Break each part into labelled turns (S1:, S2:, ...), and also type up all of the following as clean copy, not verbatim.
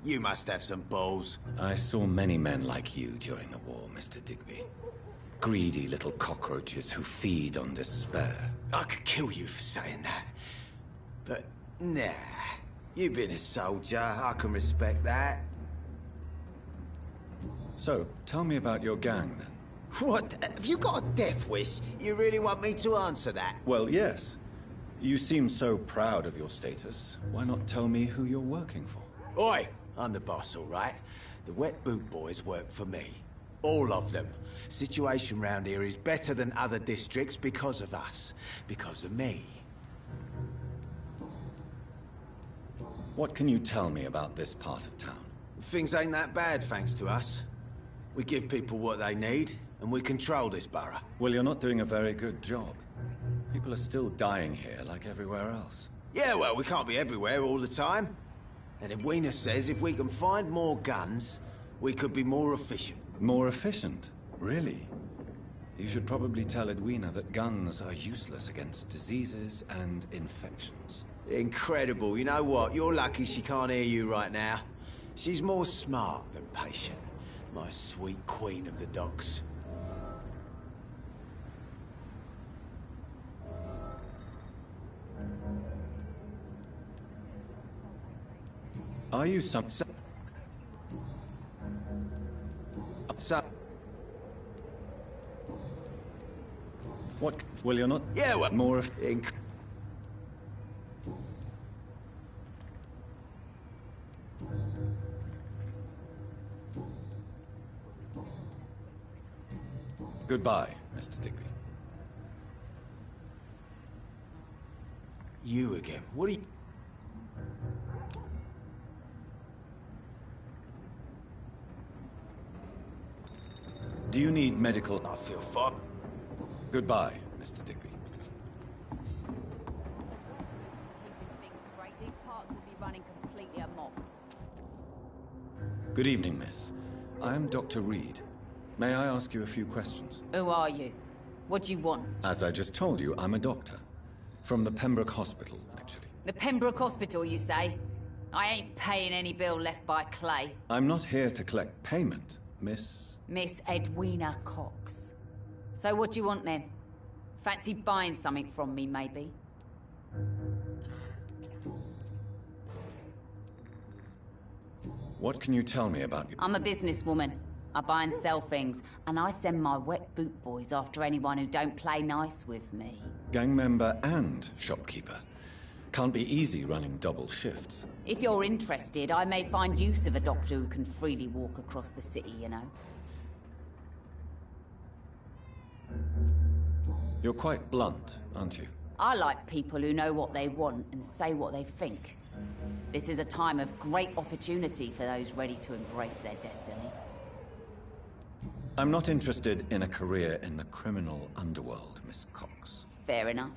S1: You must have some balls.
S2: I saw many men like you during the war, Mr. Digby. Greedy little cockroaches who feed on despair.
S1: I could kill you for saying that. But, nah. You've been a soldier, I can respect that.
S2: So, tell me about your gang, then.
S1: What? Have you got a death wish? You really want me to answer that?
S2: Well, yes. You seem so proud of your status. Why not tell me who you're working for?
S1: Oi! I'm the boss, all right? The Wet Boot Boys work for me. All of them. Situation round here is better than other districts because of us. Because of me.
S2: What can you tell me about this part of town?
S1: Things ain't that bad, thanks to us. We give people what they need, and we control this borough.
S2: Well, you're not doing a very good job. People are still dying here like everywhere else.
S1: Yeah, well, we can't be everywhere all the time. And Edwina says if we can find more guns, we could be more efficient.
S2: More efficient? Really? You should probably tell Edwina that guns are useless against diseases and infections.
S1: Incredible. You know what? You're lucky she can't hear you right now. She's more smart than patient. My sweet queen of the docks.
S2: Are you some... What? Well, you're not...
S1: Yeah, well...
S2: More of... Goodbye, Mr. Digby.
S1: You again. What are you...
S2: Do you need medical...
S1: I feel fine.
S2: Goodbye, Mr. Digby.
S3: Things straight, these parts will be running completely amok.
S2: Good evening, miss. I am Dr. Reed. May I ask you a few questions?
S3: Who are you? What do you want?
S2: As I just told you, I'm a doctor. From the Pembroke Hospital, actually.
S3: The Pembroke Hospital, you say? I ain't paying any bill left by Clay.
S2: I'm not here to collect payment, Miss...
S3: Miss Edwina Cox. So what do you want then? Fancy buying something from me, maybe?
S2: What can you tell me about you?
S3: I'm a businesswoman. I buy and sell things, and I send my Wet Boot Boys after anyone who don't play nice with me.
S2: Gang member and shopkeeper. Can't be easy running double shifts.
S3: If you're interested, I may find use of a doctor who can freely walk across the city, you know.
S2: You're quite blunt, aren't you?
S3: I like people who know what they want and say what they think. This is a time of great opportunity for those ready to embrace their destiny.
S2: I'm not interested in a career in the criminal underworld, Miss Cox.
S3: Fair enough.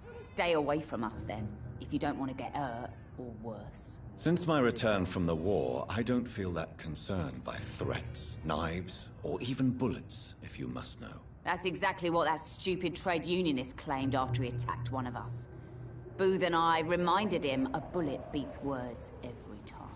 S3: Stay away from us then, if you don't want to get hurt or worse.
S2: Since my return from the war, I don't feel that concerned by threats, knives, or even bullets, if you must know.
S3: That's exactly what that stupid trade unionist claimed after he attacked one of us. Booth and I reminded him a bullet beats words every time.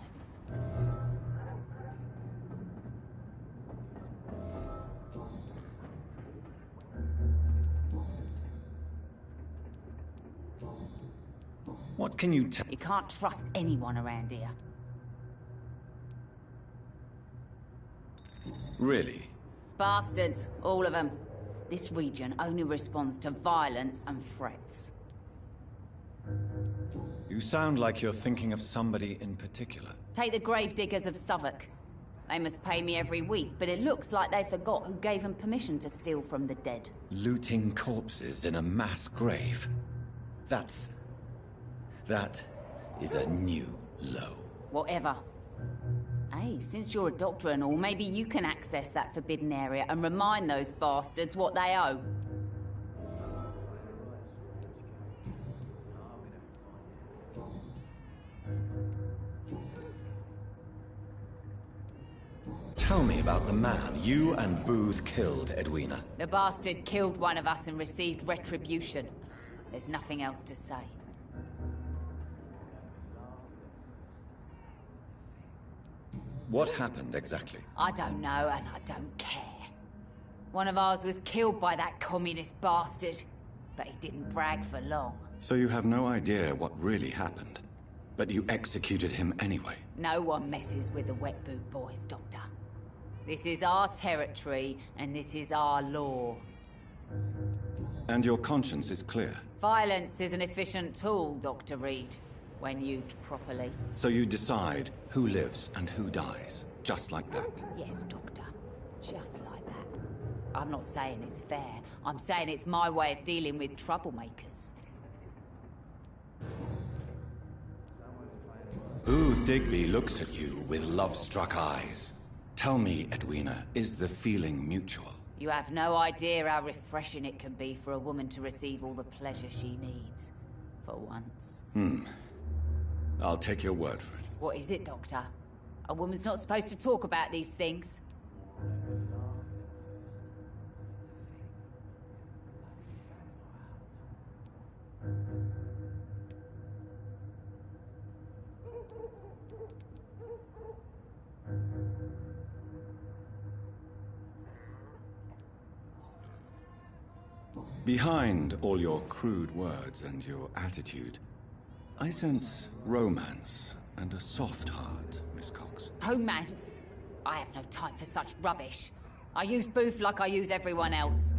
S2: What can you tell?
S3: You can't trust anyone around here.
S2: Really?
S3: Bastards, all of them. This region only responds to violence and threats.
S2: You sound like you're thinking of somebody in particular.
S3: Take the gravediggers of Southwark. They must pay me every week, but it looks like they forgot who gave them permission to steal from the dead.
S2: Looting corpses in a mass grave. That is a new low.
S3: Whatever. Hey, since you're a doctor and all, maybe you can access that forbidden area and remind those bastards what they owe.
S2: Tell me about the man you and Booth killed, Edwina.
S3: The bastard killed one of us and received retribution. There's nothing else to say.
S2: What happened exactly?
S3: I don't know, and I don't care. One of ours was killed by that communist bastard, but he didn't brag for long.
S2: So you have no idea what really happened, but you executed him anyway.
S3: No one messes with the Wet Boot Boys, Doctor. This is our territory, and this is our law.
S2: And your conscience is clear.
S3: Violence is an efficient tool, Dr. Reed, when used properly.
S2: So you decide who lives and who dies, just like that.
S3: Yes, Doctor. Just like that. I'm not saying it's fair. I'm saying it's my way of dealing with troublemakers.
S2: Booth Digby looks at you with love-struck eyes. Tell me, Edwina, is the feeling mutual?
S3: You have no idea how refreshing it can be for a woman to receive all the pleasure she needs. For once.
S2: I'll take your word for it.
S3: What is it, Doctor? A woman's not supposed to talk about these things.
S2: Behind all your crude words and your attitude, I sense romance and a soft heart, Miss Cox.
S3: Romance? I have no time for such rubbish. I use Booth like I use everyone else.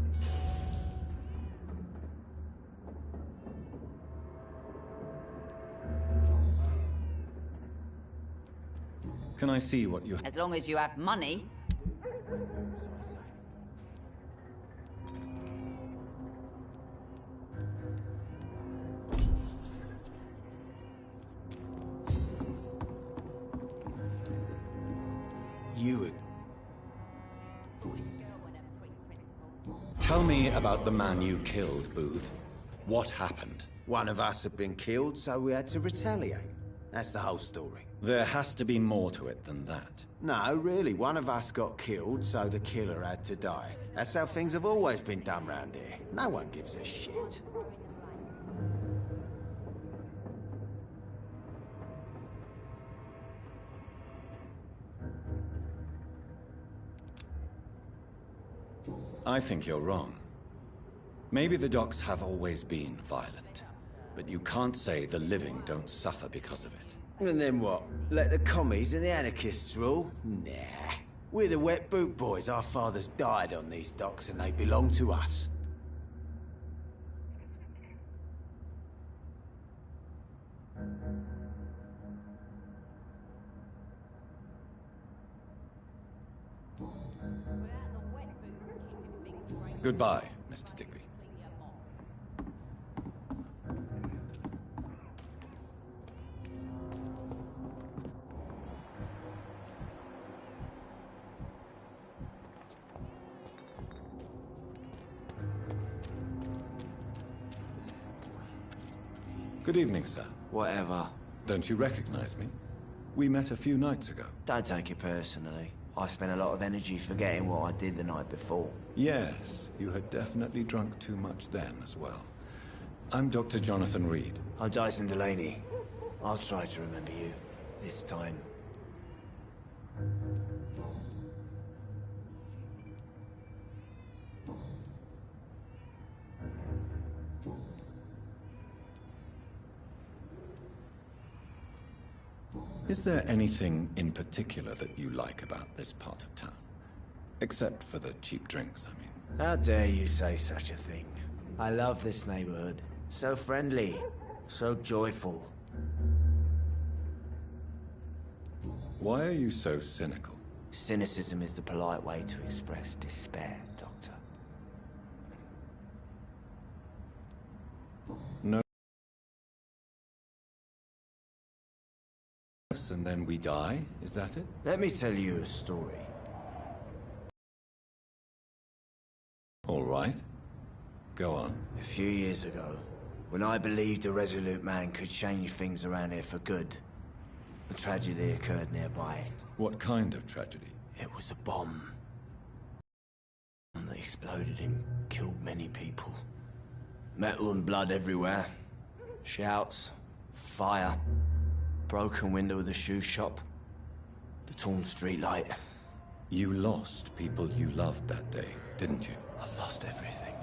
S2: Can I see what you...
S3: As long as you have money.
S1: You...
S2: Tell me about the man you killed, Booth. What happened?
S1: One of us had been killed, so we had to retaliate. That's the whole story.
S2: There has to be more to it than that.
S1: No, really, one of us got killed, so the killer had to die. That's how things have always been done round here. No one gives a shit.
S2: I think you're wrong. Maybe the docks have always been violent, but you can't say the living don't suffer because of it.
S1: And then what? Let the commies and the anarchists rule? Nah. We're the Wet Boot Boys. Our fathers died on these docks and they belong to us.
S2: Goodbye, Mr. Digby. Good evening, sir.
S4: Whatever.
S2: Don't you recognize me? We met a few nights ago.
S4: Don't take it personally. I spent a lot of energy forgetting what I did the night before.
S2: Yes, you had definitely drunk too much then as well. I'm Dr. Jonathan Reed.
S4: I'm Dyson Delaney. I'll try to remember you. This time.
S2: Is there anything in particular that you like about this part of town? Except for the cheap drinks, I mean.
S4: How dare you say such a thing? I love this neighborhood. So friendly. So joyful.
S2: Why are you so cynical?
S4: Cynicism is the polite way to express despair, Doctor.
S2: No. And then we die, is that it?
S4: Let me tell you a story.
S2: All right. Go on.
S4: A few years ago, when I believed a resolute man could change things around here for good, a tragedy occurred nearby.
S2: What kind of tragedy?
S4: It was a bomb that exploded and killed many people. Metal and blood everywhere. Shouts, fire, broken window of the shoe shop. The torn streetlight.
S2: You lost people you loved that day, didn't you?
S4: I've lost everything.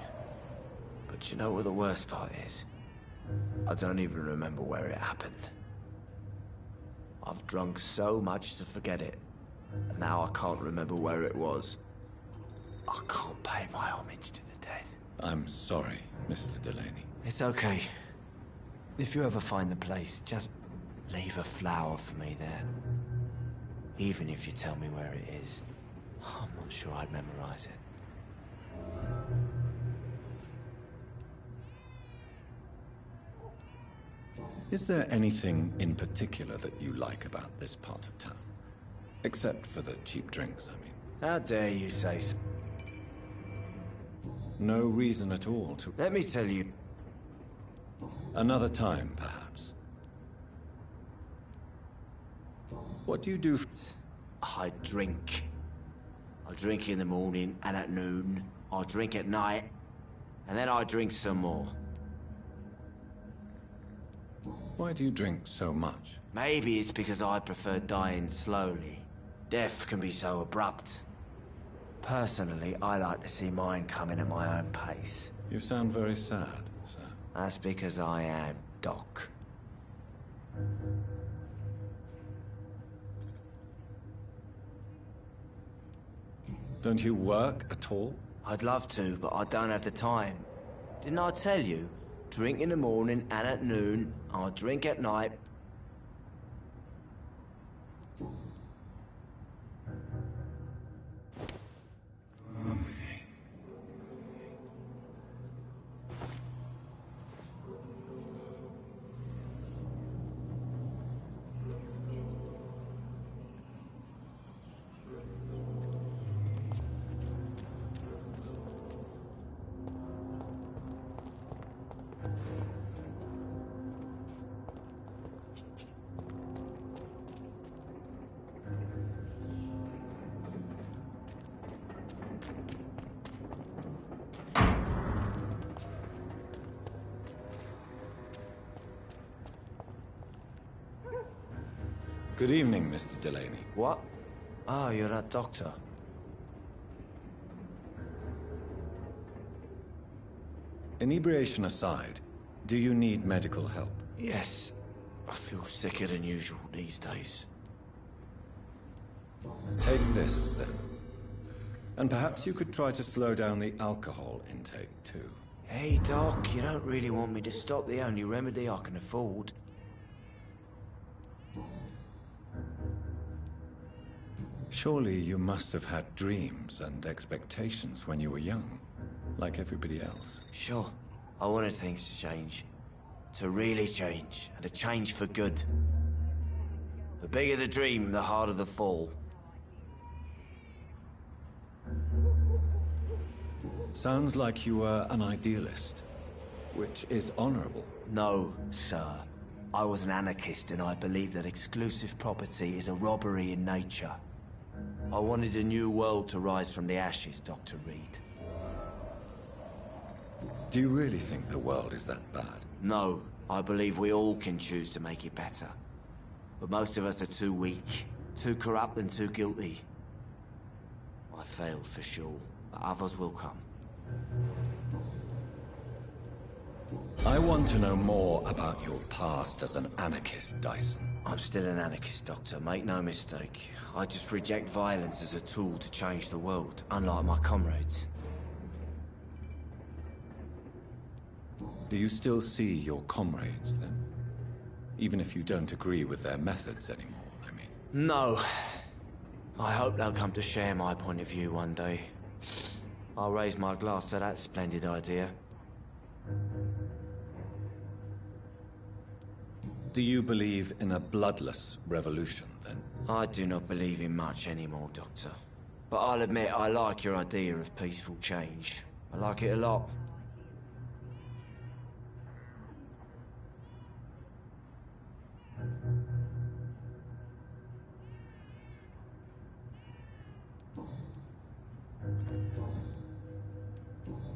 S4: But you know what the worst part is? I don't even remember where it happened. I've drunk so much to forget it. And now I can't remember where it was. I can't pay my homage to the dead.
S2: I'm sorry, Mr. Delaney.
S4: It's okay. If you ever find the place, just leave a flower for me there. Even if you tell me where it is. I'm not sure I'd memorize it.
S2: Is there anything in particular that you like about this part of town? Except for the cheap drinks, I mean.
S4: How dare you say so?
S2: No reason at all to...
S4: Let me tell you.
S2: Another time, perhaps. What do you do?
S4: I drink. I drink in the morning and at noon. I drink at night. And then I drink some more.
S2: Why do you drink so much?
S4: Maybe it's because I prefer dying slowly. Death can be so abrupt. Personally, I like to see mine coming at my own pace.
S2: You sound very sad, sir.
S4: That's because I am Doc.
S2: Don't you work at all?
S4: I'd love to, but I don't have the time. Didn't I tell you? Drink in the morning and at noon. I'll drink at night.
S2: Good evening, Mr. Delaney.
S4: What? Oh, you're that doctor.
S2: Inebriation aside, do you need medical help?
S4: Yes. I feel sicker than usual these days.
S2: Take this, then. And perhaps you could try to slow down the alcohol intake, too.
S4: Hey, Doc, you don't really want me to stop the only remedy I can afford.
S2: Surely you must have had dreams and expectations when you were young, like everybody else.
S4: Sure. I wanted things to change. To really change, and to change for good. The bigger the dream, the harder the fall.
S2: Sounds like you were an idealist, which is honorable.
S4: No, sir. I was an anarchist, and I believed that exclusive property is a robbery in nature. I wanted a new world to rise from the ashes, Dr. Reed.
S2: Do you really think the world is that bad?
S4: No, I believe we all can choose to make it better. But most of us are too weak, too corrupt and too guilty. I failed for sure, but others will come.
S2: I want to know more about your past as an anarchist, Dyson.
S4: I'm still an anarchist, Doctor, make no mistake. I just reject violence as a tool to change the world, unlike my comrades.
S2: Do you still see your comrades, then? Even if you don't agree with their methods anymore, I mean.
S4: No. I hope they'll come to share my point of view one day. I'll raise my glass to that splendid idea.
S2: Do you believe in a bloodless revolution, then?
S4: I do not believe in much anymore, Doctor. But I'll admit I like your idea of peaceful change. I like it a lot.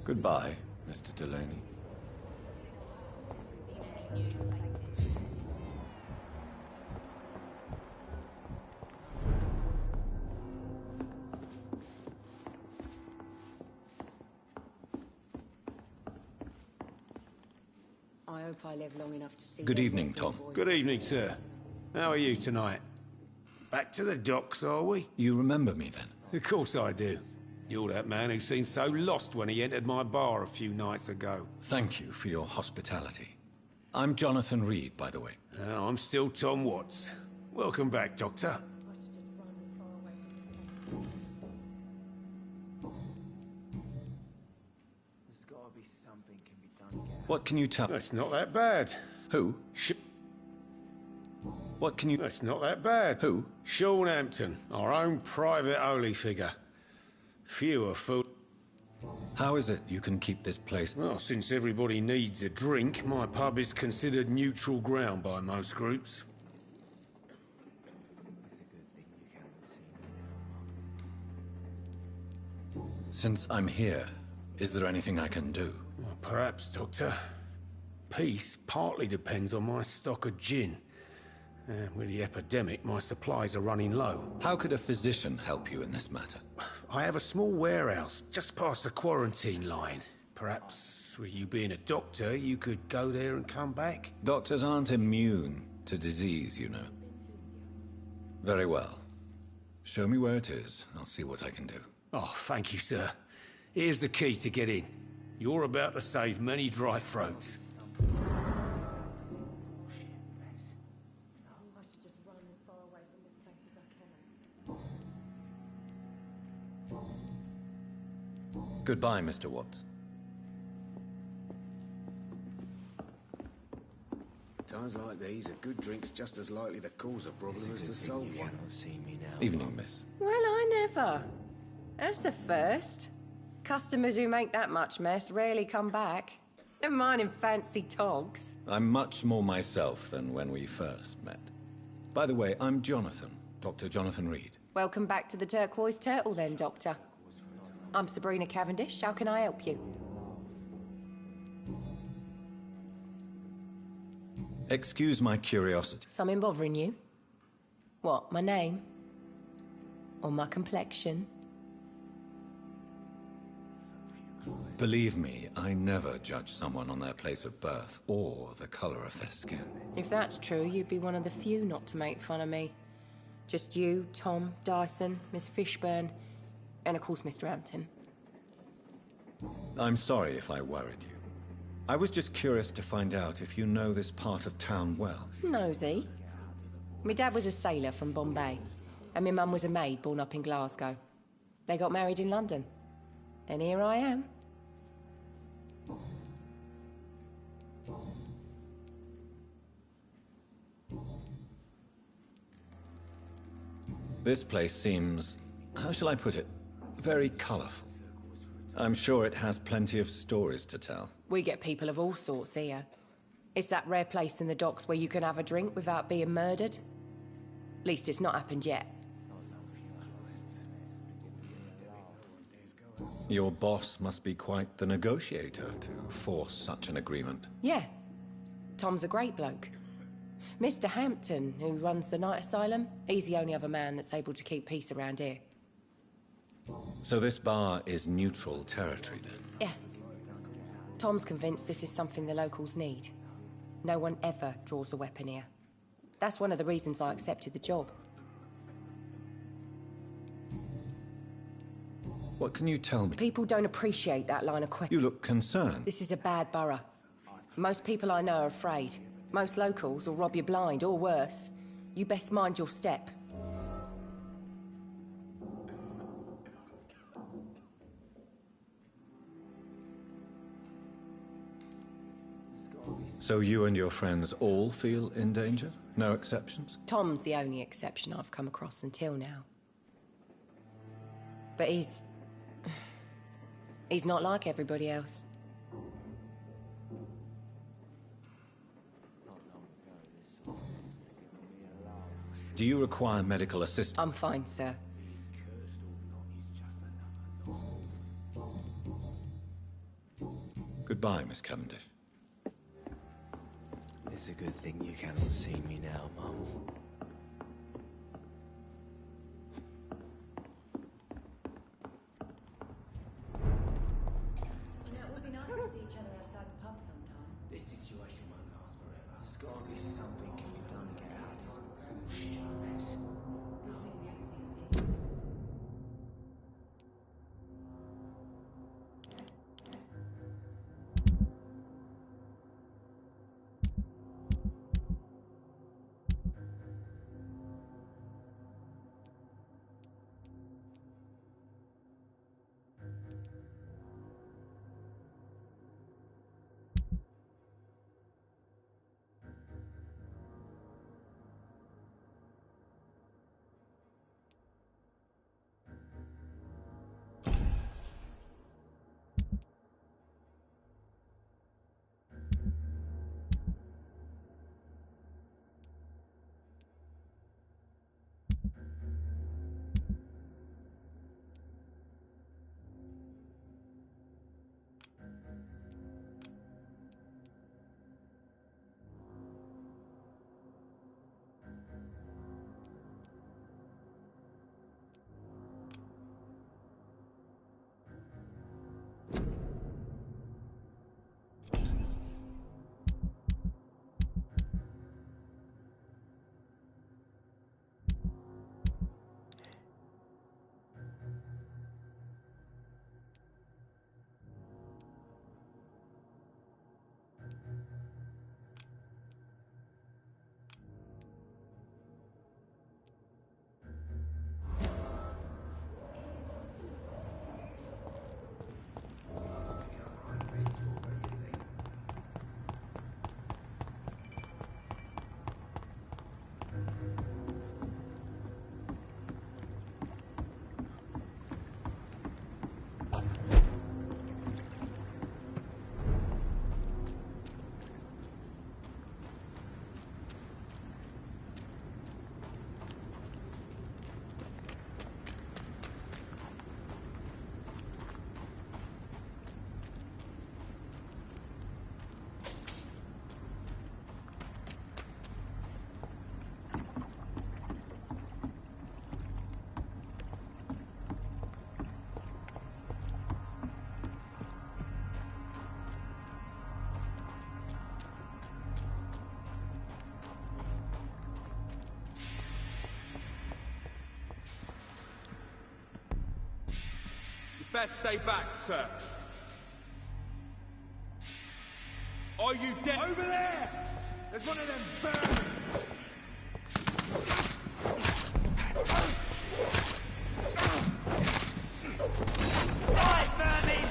S2: Goodbye, Mr. Delaney.
S5: hope I live long enough to see...
S2: Good
S5: your
S2: evening,
S5: lovely
S2: Tom.
S5: voice.
S6: Good evening, sir. How are you tonight? Back to the docks, are we?
S2: You remember me then?
S6: Of course I do. You're that man who seemed so lost when he entered my bar a few nights ago.
S2: Thank you for your hospitality. I'm Jonathan Reed, by the way.
S6: I'm still Tom Watts. Welcome back, Doctor.
S2: What can you tell...
S6: That's not that bad.
S2: Who? What can you...
S6: That's not that bad.
S2: Who?
S6: Sean Hampton, our own private holy figure. Few are full.
S2: How is it you can keep this place...
S6: Well, since everybody needs a drink, my pub is considered neutral ground by most groups.
S2: Since I'm here, is there anything I can do?
S6: Well, perhaps, Doctor. Peace partly depends on my stock of gin. With the epidemic, my supplies are running low.
S2: How could a physician help you in this matter?
S6: I have a small warehouse just past the quarantine line. Perhaps, with you being a doctor, you could go there and come back?
S2: Doctors aren't immune to disease, you know. Very well. Show me where it is. I'll see what I can do.
S6: Oh, thank you, sir. Here's the key to get in. You're about to save many dry throats.
S2: Goodbye, Mr. Watts.
S7: Times like these, a good drink's just as likely to cause a problem as the soul one.
S2: Evening, miss.
S5: Well, I never. That's a first. Customers who make that much mess rarely come back. Never mind in fancy togs.
S2: I'm much more myself than when we first met. By the way, I'm Jonathan, Dr. Jonathan Reed.
S5: Welcome back to the Turquoise Turtle then, Doctor. I'm Sabrina Cavendish. How can I help you?
S2: Excuse my curiosity.
S5: Something bothering you? What, my name? Or my complexion?
S2: Believe me, I never judge someone on their place of birth or the color of their skin.
S5: If that's true, you'd be one of the few not to make fun of me. Just you, Tom, Dyson, Miss Fishburne, and of course Mr. Hampton.
S2: I'm sorry if I worried you. I was just curious to find out if you know this part of town well.
S5: Nosy. My dad was a sailor from Bombay, and my mum was a maid born up in Glasgow. They got married in London. And here I am.
S2: This place seems, how shall I put it, very colorful. I'm sure it has plenty of stories to tell.
S5: We get people of all sorts here. It's that rare place in the docks where you can have a drink without being murdered. At least it's not happened yet.
S2: Your boss must be quite the negotiator to force such an agreement.
S5: Yeah. Tom's a great bloke. Mr. Hampton, who runs the night asylum, he's the only other man that's able to keep peace around here.
S2: So this bar is neutral territory then?
S5: Yeah. Tom's convinced this is something the locals need. No one ever draws a weapon here. That's one of the reasons I accepted the job.
S2: What can you tell me?
S5: People don't appreciate that line of question.
S2: You look concerned.
S5: This is a bad borough. Most people I know are afraid. Most locals will rob you blind, or worse. You best mind your step.
S2: So you and your friends all feel in danger? No exceptions?
S5: Tom's the only exception I've come across until now. But he's not like everybody else.
S2: Do you require medical assistance?
S5: I'm fine, sir.
S2: Goodbye, Miss Cavendish.
S4: It's a good thing you cannot see me now, Mum.
S5: You know, it would be nice to see each other outside the pub sometime.
S7: This situation won't
S8: Best stay back, sir. Are you dead? Over there! There's one of them vermin! Right, vermin!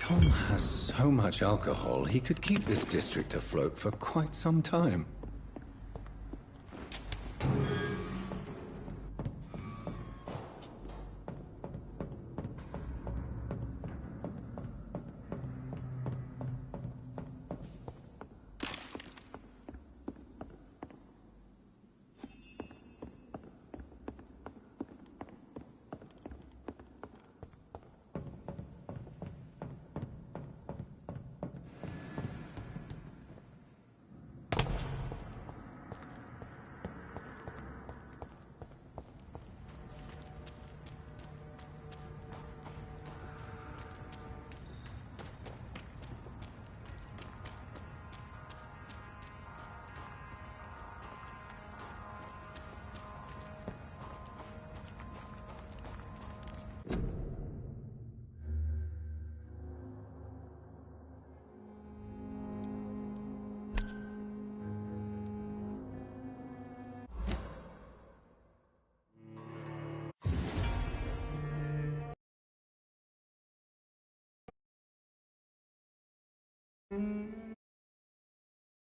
S2: Tom has so much alcohol, he could keep this district afloat for quite some time.